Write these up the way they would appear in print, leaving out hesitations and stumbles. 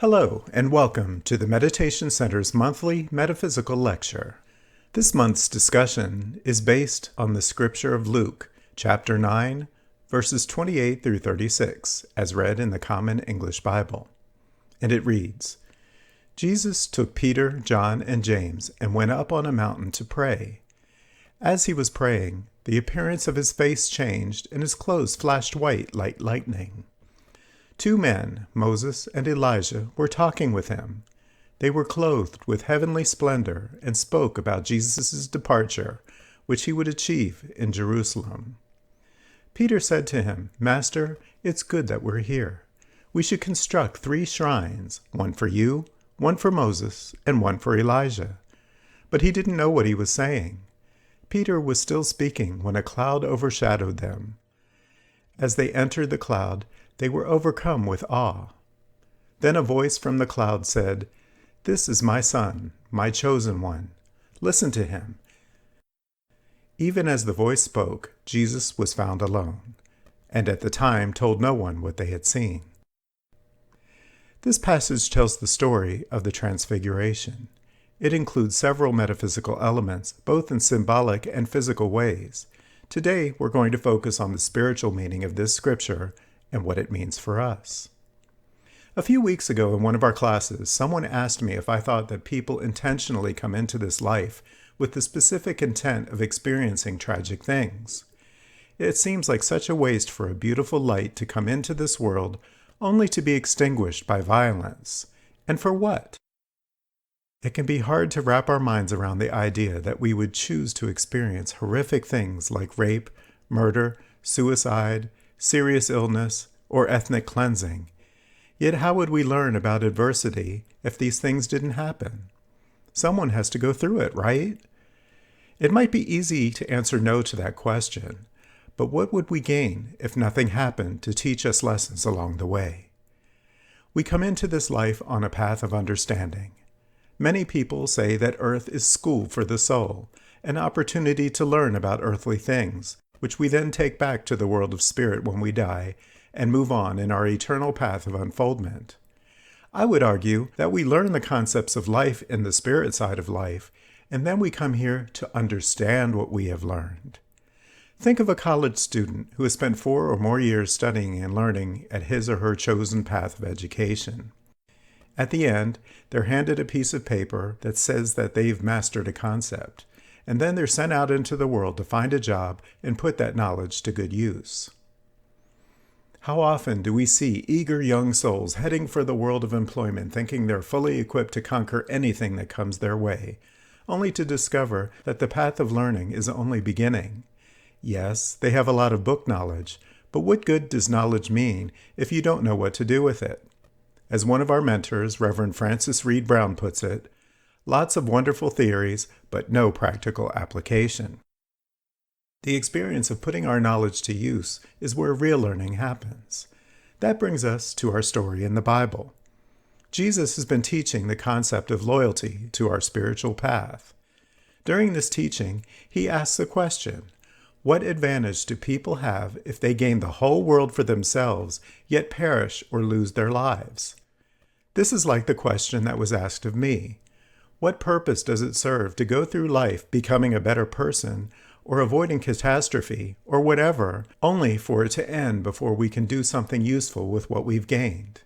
Hello, and welcome to the Meditation Center's monthly metaphysical lecture. This month's discussion is based on the scripture of Luke, chapter 9, verses 28 through 36, as read in the Common English Bible. And it reads, Jesus took Peter, John, and James and went up on a mountain to pray. As he was praying, the appearance of his face changed, and his clothes flashed white like lightning. Two men, Moses and Elijah, were talking with him. They were clothed with heavenly splendor and spoke about Jesus' departure, which he would achieve in Jerusalem. Peter said to him, "Master, it's good that we're here. We should construct 3 shrines, one for you, one for Moses, and one for Elijah." But he didn't know what he was saying. Peter was still speaking when a cloud overshadowed them. As they entered the cloud, they were overcome with awe. Then a voice from the cloud said, "This is my Son, my chosen one. Listen to him." Even as the voice spoke, Jesus was found alone, and at the time told no one what they had seen. This passage tells the story of the Transfiguration. It includes several metaphysical elements, both in symbolic and physical ways. Today, we're going to focus on the spiritual meaning of this scripture and what it means for us. A few weeks ago in one of our classes, someone asked me if I thought that people intentionally come into this life with the specific intent of experiencing tragic things. It seems like such a waste for a beautiful light to come into this world only to be extinguished by violence. And for what? It can be hard to wrap our minds around the idea that we would choose to experience horrific things like rape, murder, suicide, serious illness, or ethnic cleansing. Yet how would we learn about adversity if these things didn't happen? Someone has to go through it, right? It might be easy to answer no to that question, but what would we gain if nothing happened to teach us lessons along the way? We come into this life on a path of understanding. Many people say that Earth is school for the soul, an opportunity to learn about earthly things, which we then take back to the world of spirit when we die and move on in our eternal path of unfoldment. I would argue that we learn the concepts of life in the spirit side of life, and then we come here to understand what we have learned. Think of a college student who has spent 4 or more years studying and learning at his or her chosen path of education. At the end, they're handed a piece of paper that says that they've mastered a concept, and then they're sent out into the world to find a job and put that knowledge to good use. How often do we see eager young souls heading for the world of employment thinking they're fully equipped to conquer anything that comes their way, only to discover that the path of learning is only beginning? Yes, they have a lot of book knowledge, but what good does knowledge mean if you don't know what to do with it? As one of our mentors, Reverend Francis Reed Brown, puts it, lots of wonderful theories, but no practical application. The experience of putting our knowledge to use is where real learning happens. That brings us to our story in the Bible. Jesus has been teaching the concept of loyalty to our spiritual path. During this teaching, he asks the question, what advantage do people have if they gain the whole world for themselves, yet perish or lose their lives? This is like the question that was asked of me. What purpose does it serve to go through life becoming a better person or avoiding catastrophe or whatever, only for it to end before we can do something useful with what we've gained?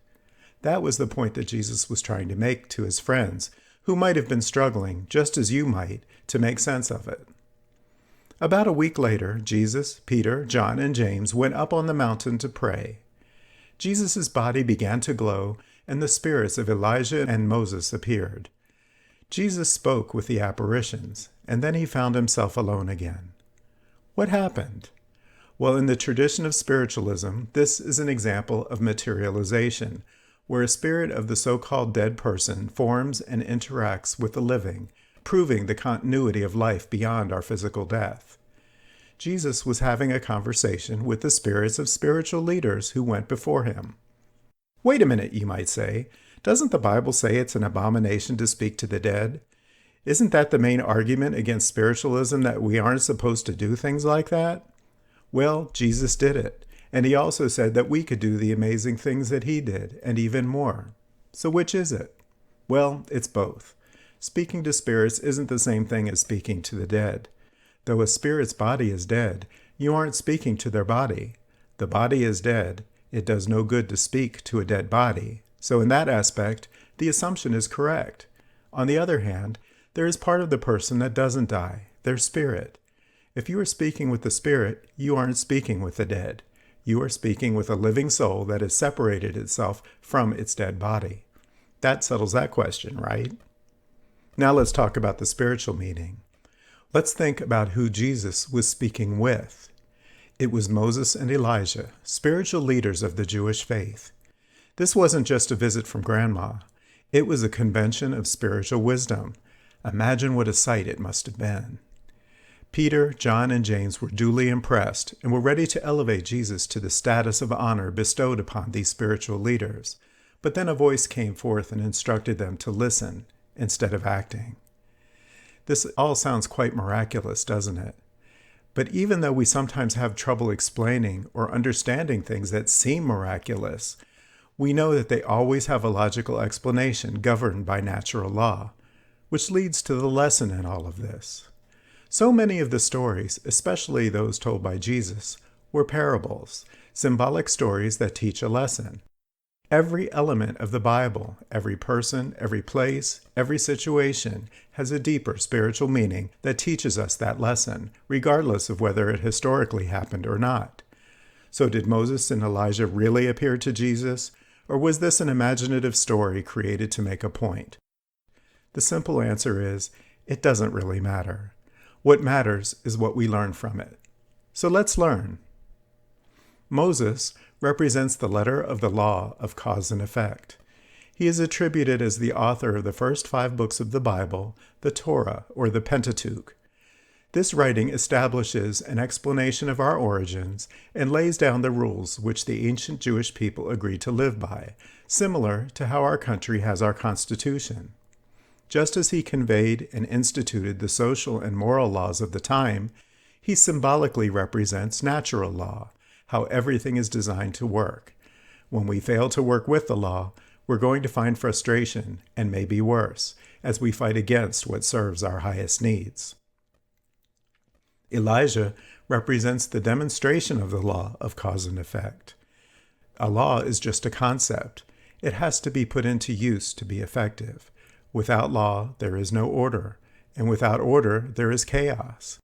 That was the point that Jesus was trying to make to his friends, who might have been struggling, just as you might, to make sense of it. About a week later, Jesus, Peter, John, and James went up on the mountain to pray. Jesus' body began to glow, and the spirits of Elijah and Moses appeared. Jesus spoke with the apparitions, and then he found himself alone again. What happened? Well, in the tradition of spiritualism, this is an example of materialization, where a spirit of the so-called dead person forms and interacts with the living, proving the continuity of life beyond our physical death. Jesus was having a conversation with the spirits of spiritual leaders who went before him. Wait a minute, you might say. Doesn't the Bible say it's an abomination to speak to the dead? Isn't that the main argument against spiritualism, that we aren't supposed to do things like that? Well, Jesus did it, and he also said that we could do the amazing things that he did, and even more. So which is it? Well, it's both. Speaking to spirits isn't the same thing as speaking to the dead. Though a spirit's body is dead, you aren't speaking to their body. The body is dead. It does no good to speak to a dead body. So in that aspect, the assumption is correct. On the other hand, there is part of the person that doesn't die, their spirit. If you are speaking with the spirit, you aren't speaking with the dead. You are speaking with a living soul that has separated itself from its dead body. That settles that question, right? Now let's talk about the spiritual meaning. Let's think about who Jesus was speaking with. It was Moses and Elijah, spiritual leaders of the Jewish faith. This wasn't just a visit from Grandma. It was a convention of spiritual wisdom. Imagine what a sight it must have been. Peter, John, and James were duly impressed and were ready to elevate Jesus to the status of honor bestowed upon these spiritual leaders. But then a voice came forth and instructed them to listen instead of acting. This all sounds quite miraculous, doesn't it? But even though we sometimes have trouble explaining or understanding things that seem miraculous, we know that they always have a logical explanation governed by natural law, which leads to the lesson in all of this. So many of the stories, especially those told by Jesus, were parables, symbolic stories that teach a lesson. Every element of the Bible, every person, every place, every situation has a deeper spiritual meaning that teaches us that lesson, regardless of whether it historically happened or not. So did Moses and Elijah really appear to Jesus, or was this an imaginative story created to make a point? The simple answer is, it doesn't really matter. What matters is what we learn from it. So let's learn. Moses represents the letter of the law of cause and effect. He is attributed as the author of the first 5 books of the Bible, the Torah, or the Pentateuch. This writing establishes an explanation of our origins and lays down the rules which the ancient Jewish people agreed to live by, similar to how our country has our Constitution. Just as he conveyed and instituted the social and moral laws of the time, he symbolically represents natural law, how everything is designed to work. When we fail to work with the law, we're going to find frustration, and maybe worse, as we fight against what serves our highest needs. Elijah represents the demonstration of the law of cause and effect. A law is just a concept. It has to be put into use to be effective. Without law, there is no order, and without order, there is chaos.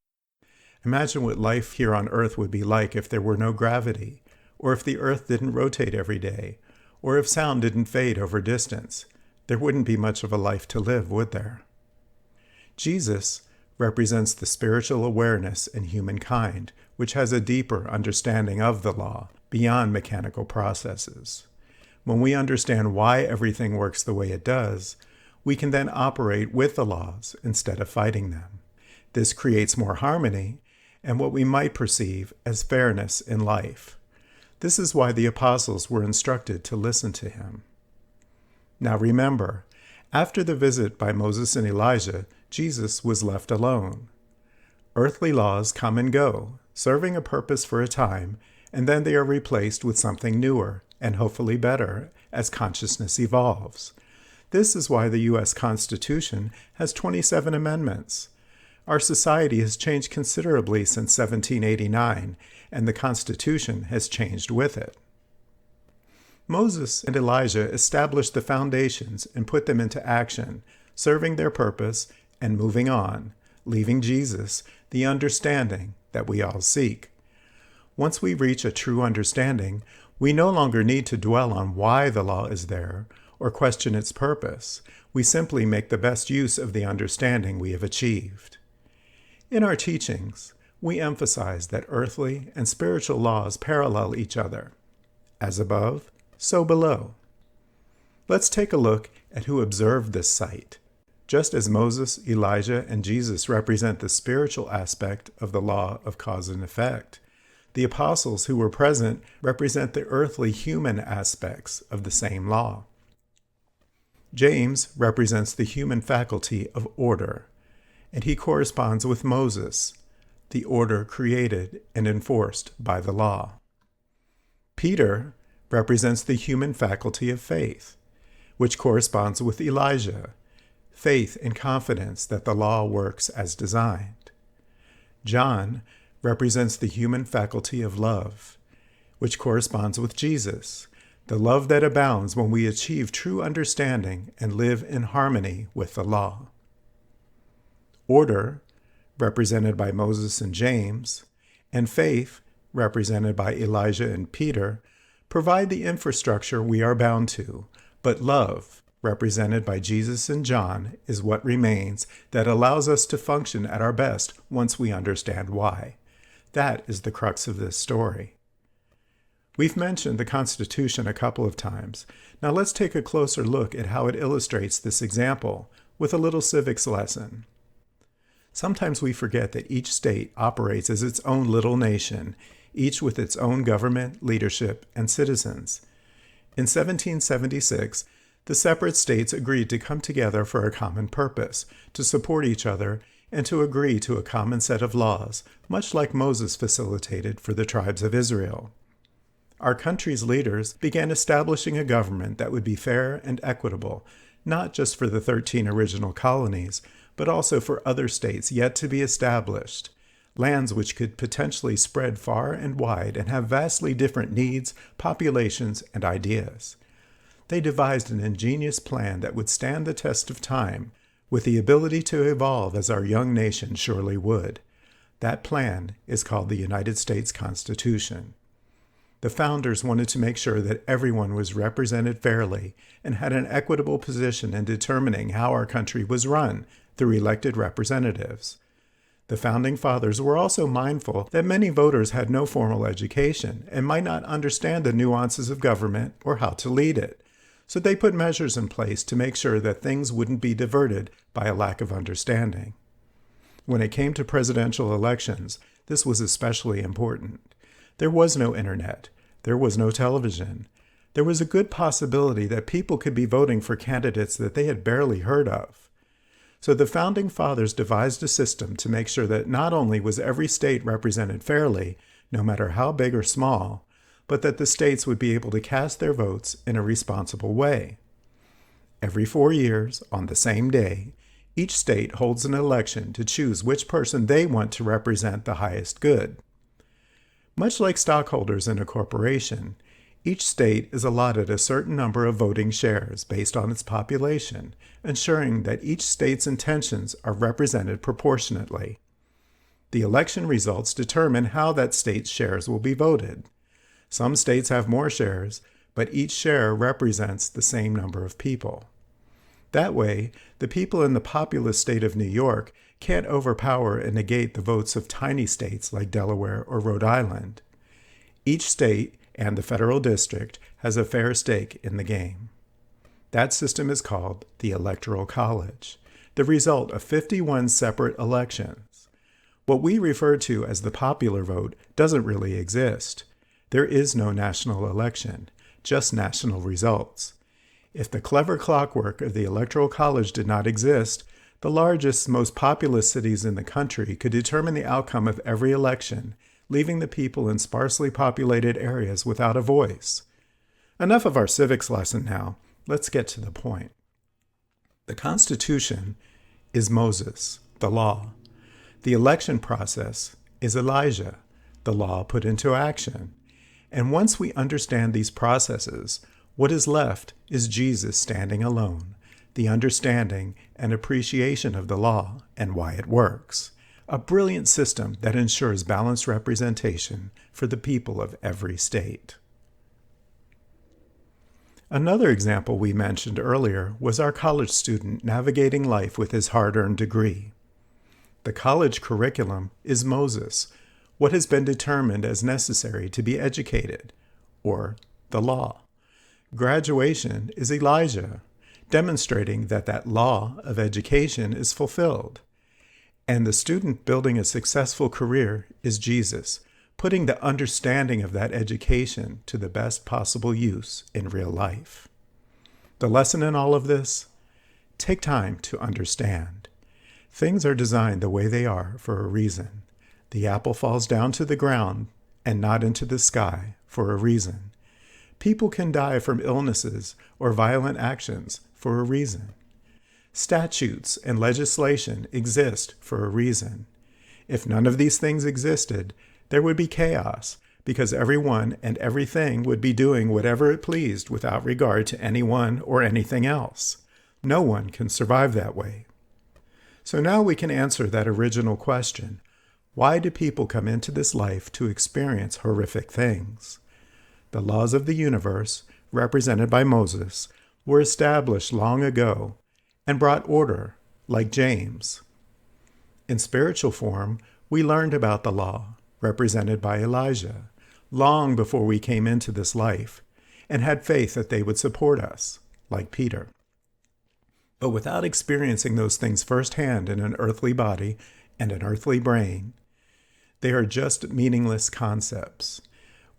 Imagine what life here on Earth would be like if there were no gravity, or if the Earth didn't rotate every day, or if sound didn't fade over distance. There wouldn't be much of a life to live, would there? Jesus represents the spiritual awareness in humankind, which has a deeper understanding of the law, beyond mechanical processes. When we understand why everything works the way it does, we can then operate with the laws instead of fighting them. This creates more harmony and what we might perceive as fairness in life. This is why the apostles were instructed to listen to him. Now remember, after the visit by Moses and Elijah, Jesus was left alone. Earthly laws come and go, serving a purpose for a time, and then they are replaced with something newer and hopefully better as consciousness evolves. This is why the U.S. Constitution has 27 amendments. Our society has changed considerably since 1789, and the Constitution has changed with it. Moses and Elijah established the foundations and put them into action, serving their purpose and moving on, leaving Jesus the understanding that we all seek. Once we reach a true understanding, we no longer need to dwell on why the law is there or question its purpose. We simply make the best use of the understanding we have achieved. In our teachings, we emphasize that earthly and spiritual laws parallel each other. As above, so below. Let's take a look at who observed this sight. Just as Moses, Elijah, and Jesus represent the spiritual aspect of the law of cause and effect, the apostles who were present represent the earthly human aspects of the same law. James represents the human faculty of order, and he corresponds with Moses, the order created and enforced by the law. Peter represents the human faculty of faith, which corresponds with Elijah, faith and confidence that the law works as designed. John represents the human faculty of love, which corresponds with Jesus, the love that abounds when we achieve true understanding and live in harmony with the law. Order, represented by Moses and James, and faith, represented by Elijah and Peter, provide the infrastructure we are bound to, but love, represented by Jesus and John, is what remains that allows us to function at our best once we understand why. That is the crux of this story. We've mentioned the Constitution a couple of times. Now let's take a closer look at how it illustrates this example with a little civics lesson. Sometimes we forget that each state operates as its own little nation, each with its own government, leadership, and citizens. In 1776, the separate states agreed to come together for a common purpose, to support each other, and to agree to a common set of laws, much like Moses facilitated for the tribes of Israel. Our country's leaders began establishing a government that would be fair and equitable, not just for the 13 original colonies, but also for other states yet to be established, lands which could potentially spread far and wide and have vastly different needs, populations, and ideas. They devised an ingenious plan that would stand the test of time, with the ability to evolve as our young nation surely would. That plan is called the United States Constitution. The founders wanted to make sure that everyone was represented fairly and had an equitable position in determining how our country was run through elected representatives. The Founding Fathers were also mindful that many voters had no formal education and might not understand the nuances of government or how to lead it, so they put measures in place to make sure that things wouldn't be diverted by a lack of understanding. When it came to presidential elections, this was especially important. There was no internet. There was no television. There was a good possibility that people could be voting for candidates that they had barely heard of. So the Founding Fathers devised a system to make sure that not only was every state represented fairly, no matter how big or small, but that the states would be able to cast their votes in a responsible way. Every 4 years, on the same day, each state holds an election to choose which person they want to represent the highest good. Much like stockholders in a corporation, each state is allotted a certain number of voting shares based on its population, ensuring that each state's intentions are represented proportionately. The election results determine how that state's shares will be voted. Some states have more shares, but each share represents the same number of people. That way, the people in the populous state of New York can't overpower and negate the votes of tiny states like Delaware or Rhode Island. Each state and the federal district has a fair stake in the game. That system is called the Electoral College, the result of 51 separate elections. What we refer to as the popular vote doesn't really exist. There is no national election, just national results. If the clever clockwork of the Electoral College did not exist, the largest, most populous cities in the country could determine the outcome of every election, leaving the people in sparsely populated areas without a voice. Enough of our civics lesson now. Let's get to the point. The Constitution is Moses, the law. The election process is Elijah, the law put into action. And once we understand these processes, what is left is Jesus standing alone, the understanding and appreciation of the law and why it works. A brilliant system that ensures balanced representation for the people of every state. Another example we mentioned earlier was our college student navigating life with his hard-earned degree. The college curriculum is Moses, what has been determined as necessary to be educated, or the law. Graduation is Elijah, demonstrating that that law of education is fulfilled. And the student building a successful career is Jesus, putting the understanding of that education to the best possible use in real life. The lesson in all of this? Take time to understand. Things are designed the way they are for a reason. The apple falls down to the ground and not into the sky for a reason. People can die from illnesses or violent actions for a reason. Statutes and legislation exist for a reason. If none of these things existed, there would be chaos, because everyone and everything would be doing whatever it pleased without regard to anyone or anything else. No one can survive that way. So now we can answer that original question: why do people come into this life to experience horrific things? The laws of the universe, represented by Moses, were established long ago and brought order, like James. In spiritual form, we learned about the law, represented by Elijah, long before we came into this life, and had faith that they would support us, like Peter. But without experiencing those things firsthand in an earthly body and an earthly brain, they are just meaningless concepts.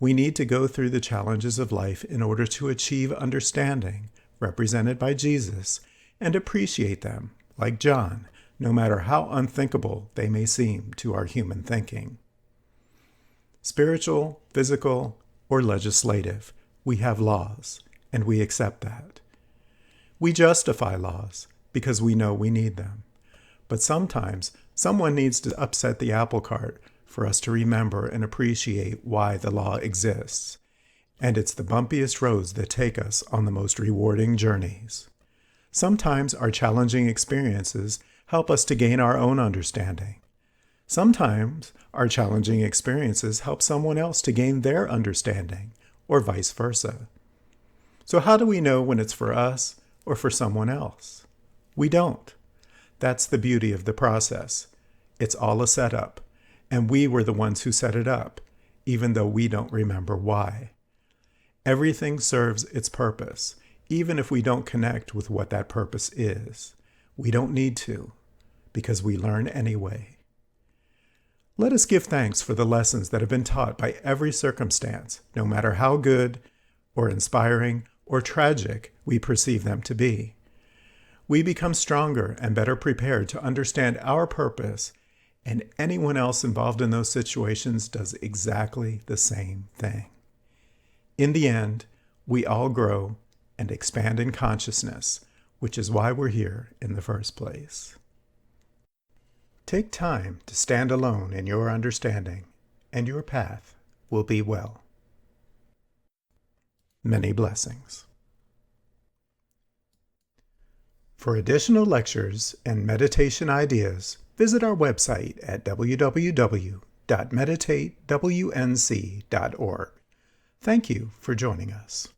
We need to go through the challenges of life in order to achieve understanding, represented by Jesus, and appreciate them, like John, no matter how unthinkable they may seem to our human thinking. Spiritual, physical, or legislative, we have laws, and we accept that. We justify laws because we know we need them. But sometimes someone needs to upset the apple cart for us to remember and appreciate why the law exists. And it's the bumpiest roads that take us on the most rewarding journeys. Sometimes our challenging experiences help us to gain our own understanding. Sometimes our challenging experiences help someone else to gain their understanding, or vice versa. So how do we know when it's for us or for someone else? We don't. That's the beauty of the process. It's all a setup, and we were the ones who set it up, even though we don't remember why. Everything serves its purpose, even if we don't connect with what that purpose is. We don't need to, because we learn anyway. Let us give thanks for the lessons that have been taught by every circumstance, no matter how good or inspiring or tragic we perceive them to be. We become stronger and better prepared to understand our purpose, and anyone else involved in those situations does exactly the same thing. In the end, we all grow and expand in consciousness, which is why we're here in the first place. Take time to stand alone in your understanding, and your path will be well. Many blessings. For additional lectures and meditation ideas, visit our website at www.meditatewnc.org. Thank you for joining us.